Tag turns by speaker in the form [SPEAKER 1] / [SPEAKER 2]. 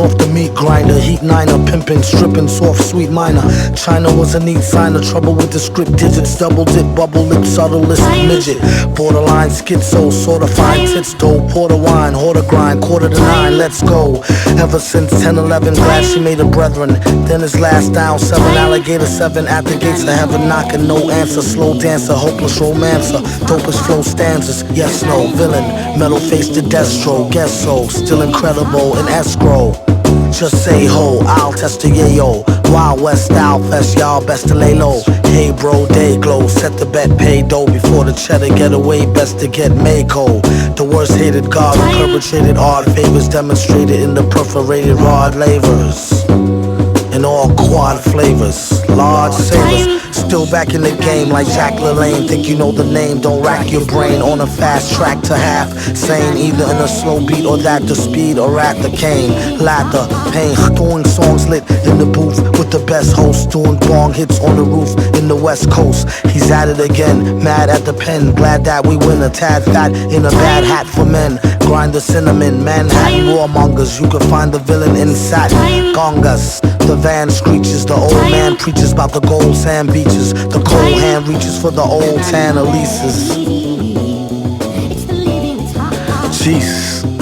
[SPEAKER 1] off the meat grinder, heat niner, pimping, stripping, soft, sweet minor. China was a neat signer, trouble with the script digits, double dip, bubble lip, subtlest midget. Borderline schizo, sorta fine tits though. Porter wine, hoarder grind, 8:45, let's go. Ever since 10-11, glad she made a brethren. Then his last down, 7 alligator, 7 at the gates of heaven, knocking, no answer. Slow dancer, hopeless romancer, dopest flow stanzas, yes, no, villain. Metal face to Destro, guess so, still incredible in escrow. Just say ho, I'll test the yayo. Wild West style fest, y'all best to lay low. Hey bro, day glow, set the bet, pay dough. Before the cheddar get away, best to get Mako. The worst hated god who perpetrated odd favors, demonstrated in the perforated rod lavers. In all quad flavors, large savers. Still back in the game like Jack LaLanne. Think you know the name, don't rack your brain. On a fast track to half sane, either in a slow beat or that the speed or at the cane. Lather, pain, doing songs lit in the booth with the best host, doing bong hits on the roof in the West Coast. He's at it again, mad at the pen, glad that we win. A tad fat in a bad hat for men. Grind the cinnamon, Manhattan warmongers. You can find the villain in satin gongas. The van screeches, the old man preaches about the gold sand beaches. The cold hand reaches for the old tan Elises. Jeez.